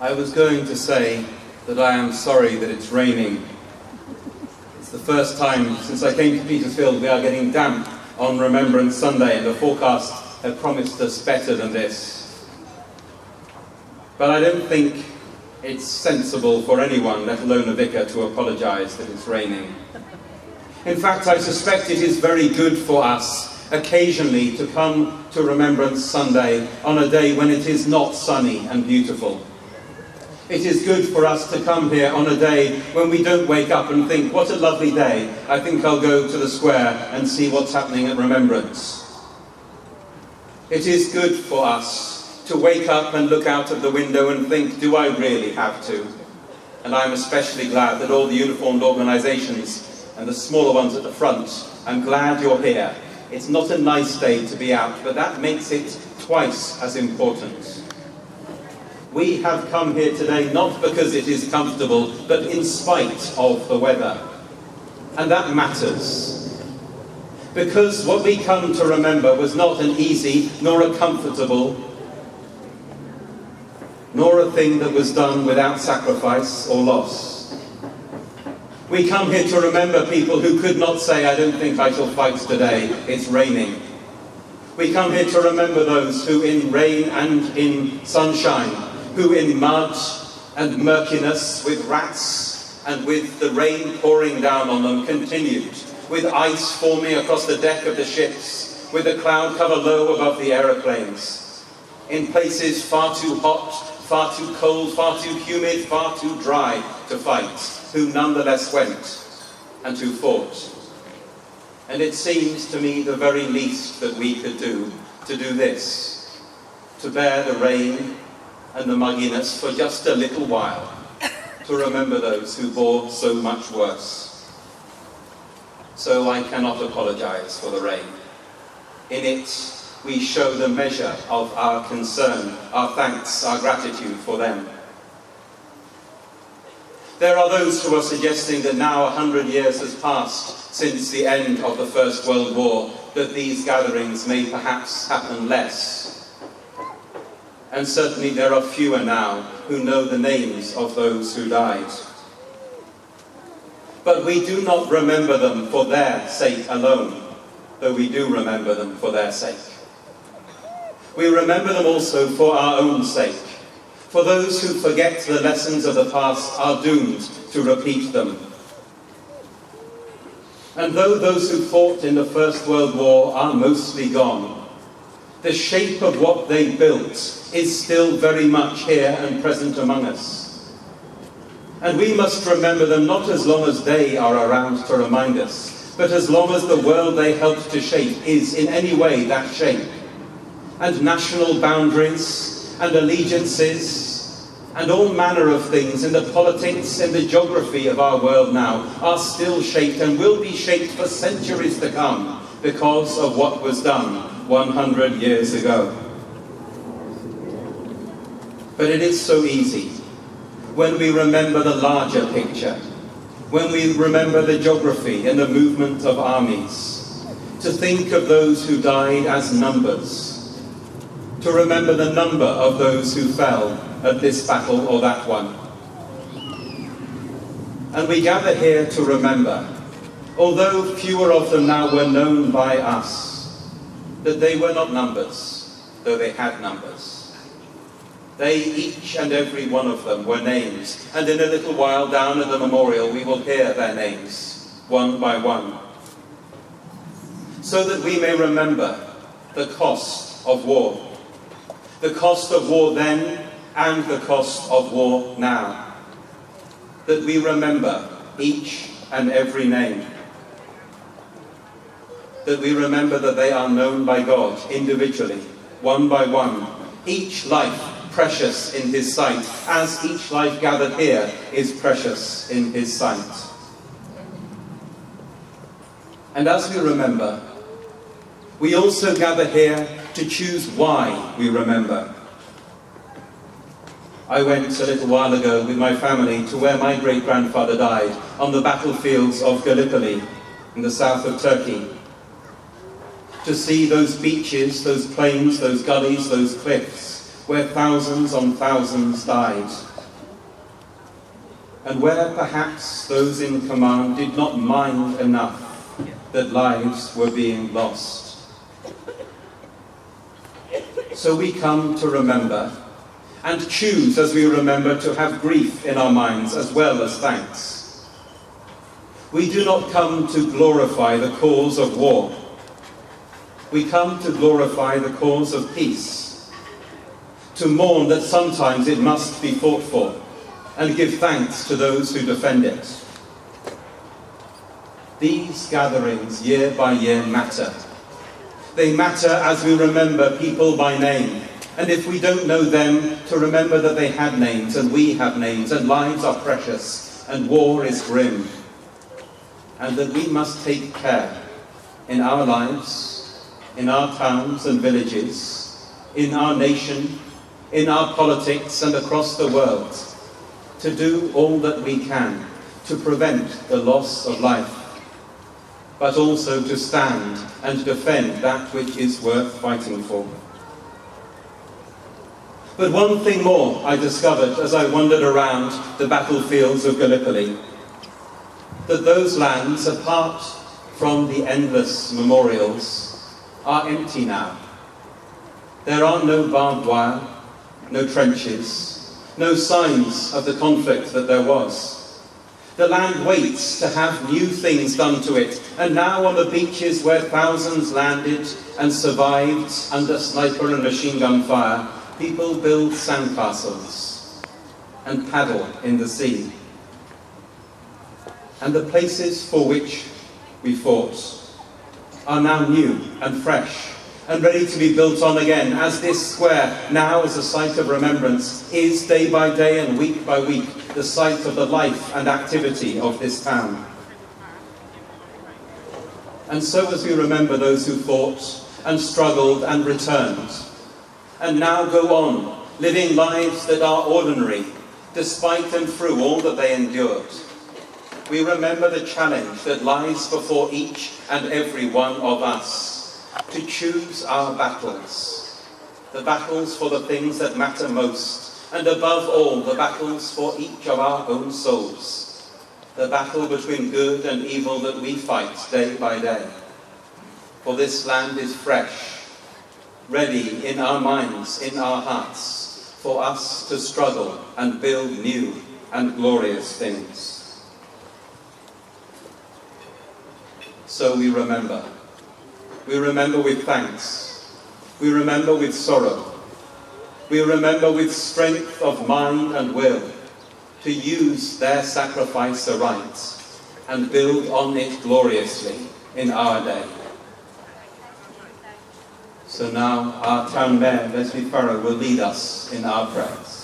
I was going to say that I am sorry that it's raining. It's the first time since I came to Petersfield we are getting damp on Remembrance Sunday, and the forecast had promised us better than this. But I don't think it's sensible for anyone, let alone a vicar, to apologise that it's raining. In fact, I suspect it is very good for us occasionally to come to Remembrance Sunday on a day when it is not sunny and beautiful. It is good for us to come here on a day when we don't wake up and think, what a lovely day, I think I'll go to the square and see what's happening at Remembrance. It is good for us to wake up and look out of the window and think, do I really have to? And I'm especially glad that all the uniformed organisations and the smaller ones at the front, I'm glad you're here. It's not a nice day to be out, but that makes it twice as important. We have come here today not because it is comfortable, but in spite of the weather. And that matters. Because what we come to remember was not an easy, nor a comfortable, nor a thing that was done without sacrifice or loss. We come here to remember people who could not say, I don't think I shall fight today, it's raining. We come here to remember those who in rain and in sunshine, who in mud and murkiness, with rats and with the rain pouring down on them, continued, with ice forming across the deck of the ships, with the cloud cover low above the aeroplanes, in places far too hot, far too cold, far too humid, far too dry to fight, who nonetheless went and who fought. And it seems to me the very least that we could do to do this, to bear the rain and the mugginess for just a little while, to remember those who bore so much worse. So I cannot apologise for the rain. In it, we show the measure of our concern, our thanks, our gratitude for them. There are those who are suggesting that now 100 years has passed since the end of the First World War, that these gatherings may perhaps happen less. And certainly there are fewer now who know the names of those who died. But we do not remember them for their sake alone, though we do remember them for their sake. We remember them also for our own sake, for those who forget the lessons of the past are doomed to repeat them. And though those who fought in the First World War are mostly gone, the shape of what they built is still very much here and present among us. And we must remember them not as long as they are around to remind us, but as long as the world they helped to shape is in any way that shape. And national boundaries and allegiances and all manner of things in the politics and the geography of our world now are still shaped and will be shaped for centuries to come because of what was done 100 years ago. But it is so easy, when we remember the larger picture, when we remember the geography and the movement of armies, to think of those who died as numbers, to remember the number of those who fell at this battle or that one. And we gather here to remember, although fewer of them now were known by us, that they were not numbers, though they had numbers. They, each and every one of them, were names, and in a little while down at the memorial we will hear their names, one by one, so that we may remember the cost of war. The cost of war then, and the cost of war now. That we remember each and every name. That we remember that they are known by God individually, one by one, each life precious in His sight, as each life gathered here is precious in His sight. And as we remember, we also gather here to choose why we remember. I went a little while ago with my family to where my great-grandfather died, on the battlefields of Gallipoli in the south of Turkey, to see those beaches, those plains, those gullies, those cliffs, where thousands on thousands died, and where perhaps those in command did not mind enough that lives were being lost. So we come to remember, and choose as we remember to have grief in our minds as well as thanks. We do not come to glorify the cause of war. We come to glorify the cause of peace, to mourn that sometimes it must be fought for, and give thanks to those who defend it. These gatherings, year by year, matter. They matter as we remember people by name, and if we don't know them, to remember that they had names, and we have names, and lives are precious, and war is grim, and that we must take care in our lives, in our towns and villages, in our nation, in our politics, and across the world, to do all that we can to prevent the loss of life, but also to stand and defend that which is worth fighting for. But one thing more I discovered as I wandered around the battlefields of Gallipoli, that those lands, apart from the endless memorials, are empty now. There are no barbed wire, no trenches, no signs of the conflict that there was. The land waits to have new things done to it, and now on the beaches where thousands landed and survived under sniper and machine gun fire, people build sandcastles and paddle in the sea. And the places for which we fought are now new and fresh and ready to be built on again, as this square, now as a site of remembrance, is day by day and week by week the site of the life and activity of this town. And so as we remember those who fought and struggled and returned, and now go on, living lives that are ordinary, despite and through all that they endured, we remember the challenge that lies before each and every one of us, to choose our battles, the battles for the things that matter most, and above all, the battles for each of our own souls, the battle between good and evil that we fight day by day. For this land is fresh, ready in our minds, in our hearts, for us to struggle and build new and glorious things. So we remember. We remember with thanks. We remember with sorrow. We remember with strength of mind and will to use their sacrifice aright and build on it gloriously in our day. So now our town mayor, Leslie Farrow, will lead us in our prayers.